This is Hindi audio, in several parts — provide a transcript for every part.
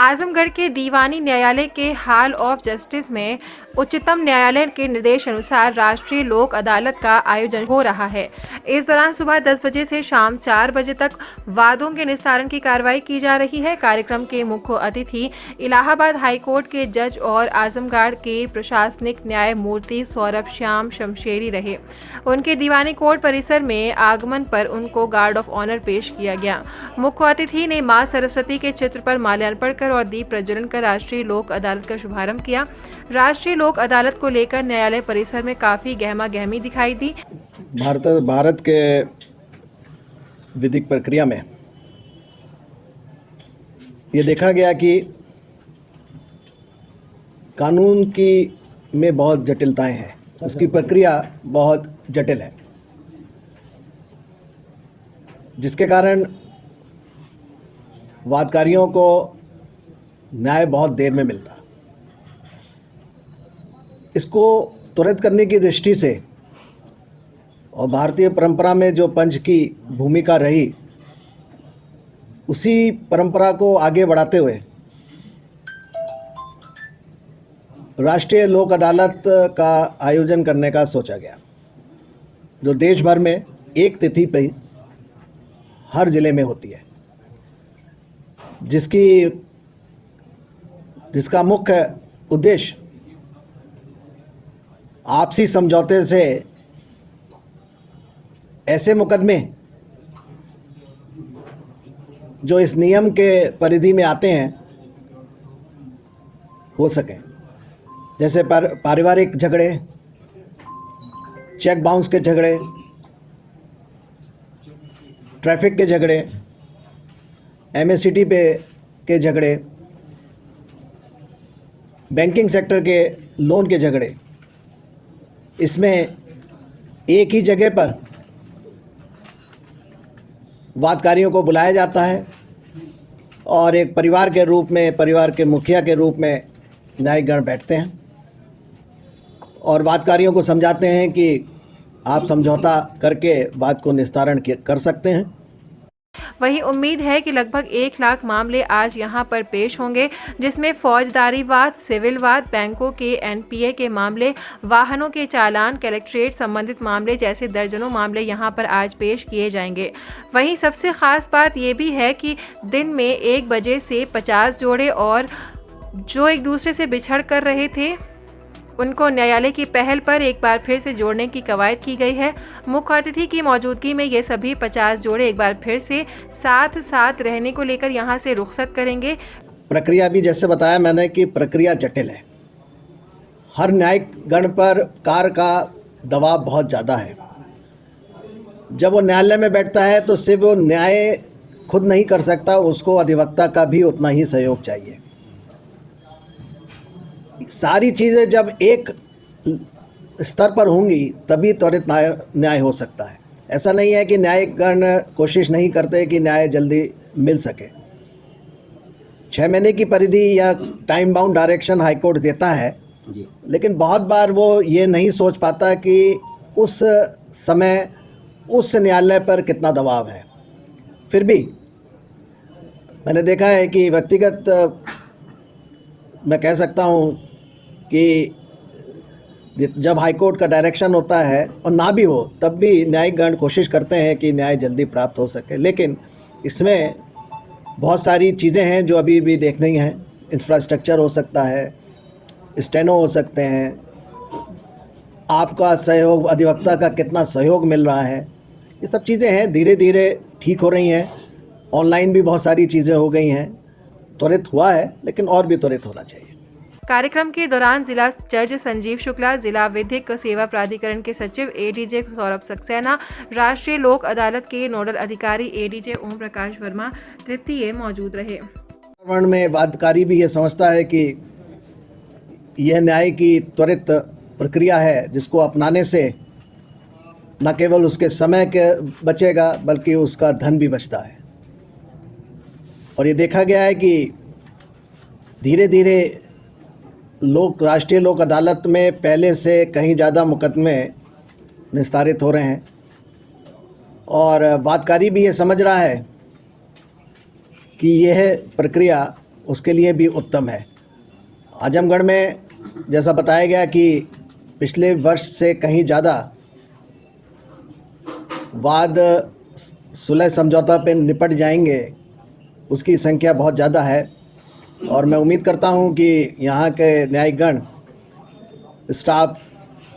आजमगढ़ के दीवानी न्यायालय के हॉल ऑफ जस्टिस में उच्चतम न्यायालय के निर्देश अनुसार राष्ट्रीय लोक अदालत का आयोजन हो रहा है। इस दौरान सुबह 10 बजे से शाम 4 बजे तक वादों के निस्तारण की कार्रवाई की जा रही है। कार्यक्रम के मुख्य अतिथि इलाहाबाद हाईकोर्ट के जज और आजमगढ़ के प्रशासनिक न्यायमूर्ति सौरभ श्याम शमशेरी रहे। उनके दीवानी कोर्ट परिसर में आगमन पर उनको गार्ड ऑफ ऑनर पेश किया गया। मुख्य अतिथि ने मां सरस्वती के चित्र पर माल्यार्पण कर और दीप प्रज्वलन कर राष्ट्रीय लोक अदालत का शुभारंभ किया। राष्ट्रीय लोक अदालत को लेकर न्यायालय परिसर में काफी गहमा गहमी दिखाई दी। भारत के विधिक प्रक्रिया में ये देखा गया कि कानून की में बहुत जटिलताएं हैं, उसकी प्रक्रिया बहुत जटिल है, जिसके कारण वादकारियों को न्याय बहुत देर में मिलता। इसको त्वरित करने की दृष्टि से और भारतीय परंपरा में जो पंच की भूमिका रही, उसी परंपरा को आगे बढ़ाते हुए राष्ट्रीय लोक अदालत का आयोजन करने का सोचा गया, जो देश भर में एक तिथि पर हर जिले में होती है, जिसका मुख्य उद्देश्य आपसी समझौते से ऐसे मुकदमे जो इस नियम के परिधि में आते हैं हो सकें, जैसे पारिवारिक झगड़े, चेक बाउंस के झगड़े, ट्रैफिक के झगड़े, एमएससीटी पे के झगड़े, बैंकिंग सेक्टर के लोन के झगड़े। इसमें एक ही जगह पर वादकारियों को बुलाया जाता है और एक परिवार के रूप में, परिवार के मुखिया के रूप में न्यायिकगण बैठते हैं और वादकारियों को समझाते हैं कि आप समझौता करके बात को निस्तारण कर सकते हैं। वहीं उम्मीद है कि लगभग 1 लाख मामले आज यहां पर पेश होंगे, जिसमें फौजदारी वाद, सिविल वाद, बैंकों के एनपीए के मामले, वाहनों के चालान, कलेक्ट्रेट संबंधित मामले जैसे दर्जनों मामले यहां पर आज पेश किए जाएंगे। वहीं सबसे खास बात यह भी है कि दिन में 1 बजे से 50 जोड़े और जो एक दूसरे से बिछड़ कर रहे थे उनको न्यायालय की पहल पर एक बार फिर से जोड़ने की कवायद की गई है। मुख्य अतिथि की मौजूदगी में ये सभी 50 जोड़े एक बार फिर से साथ साथ रहने को लेकर यहां से रुखसत करेंगे। प्रक्रिया भी जैसे बताया मैंने कि प्रक्रिया जटिल है, हर न्यायिक गण पर कार्य का दबाव बहुत ज़्यादा है। जब वो न्यायालय में बैठता है तो सिर्फ वो न्याय खुद नहीं कर सकता, उसको अधिवक्ता का भी उतना ही सहयोग चाहिए। सारी चीज़ें जब एक स्तर पर होंगी तभी त्वरित न्याय हो सकता है। ऐसा नहीं है कि न्यायिकगण कोशिश नहीं करते कि न्याय जल्दी मिल सके। 6 महीने की परिधि या टाइम बाउंड डायरेक्शन हाईकोर्ट देता है, लेकिन बहुत बार वो ये नहीं सोच पाता कि उस समय उस न्यायालय पर कितना दबाव है। फिर भी मैंने देखा है कि व्यक्तिगत मैं कह सकता हूँ कि जब हाईकोर्ट का डायरेक्शन होता है और ना भी हो तब भी न्यायिकगण कोशिश करते हैं कि न्याय जल्दी प्राप्त हो सके, लेकिन इसमें बहुत सारी चीज़ें हैं जो अभी भी देखनी हैं। इंफ्रास्ट्रक्चर हो सकता है, स्टेनो हो सकते हैं, आपका सहयोग, अधिवक्ता का कितना सहयोग मिल रहा है, ये सब चीज़ें हैं, धीरे धीरे ठीक हो रही हैं। ऑनलाइन भी बहुत सारी चीज़ें हो गई हैं, त्वरित हुआ है, लेकिन और भी त्वरित होना चाहिए। कार्यक्रम के दौरान जिला जज संजीव शुक्ला, जिला विधिक सेवा प्राधिकरण के सचिव एडीजे सौरभ सक्सेना, राष्ट्रीय लोक अदालत के नोडल अधिकारी एडीजे ओम प्रकाश वर्मा तृतीय मौजूद रहे। में वादकारी भी ये समझता है कि यह न्याय की त्वरित प्रक्रिया है, जिसको अपनाने से न केवल उसके समय के बचेगा बल्कि उसका धन भी बचता है। और ये देखा गया है कि धीरे धीरे राष्ट्रीय लोक अदालत में पहले से कहीं ज़्यादा मुकदमे निस्तारित हो रहे हैं और वादकारी भी ये समझ रहा है कि यह प्रक्रिया उसके लिए भी उत्तम है। आजमगढ़ में जैसा बताया गया कि पिछले वर्ष से कहीं ज़्यादा वाद सुलह समझौता पे निपट जाएंगे, उसकी संख्या बहुत ज़्यादा है। और मैं उम्मीद करता हूं कि यहाँ के न्यायिकगण, स्टाफ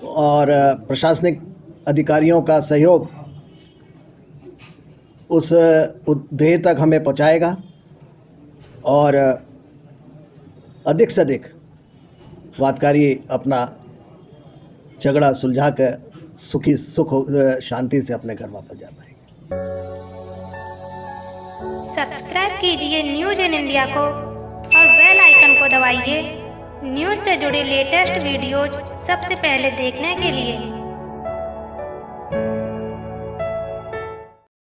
और प्रशासनिक अधिकारियों का सहयोग उस ध्येय तक हमें पहुँचाएगा और अधिक से अधिक वादकारी अपना झगड़ा सुलझा कर शांति से अपने घर वापस जा पाएंगे। सब्सक्राइब कीजिए न्यूज़ इन इंडिया को और बेल आइकन को दबाइए न्यूज़ से जुड़े लेटेस्ट वीडियोज सबसे पहले देखने के लिए।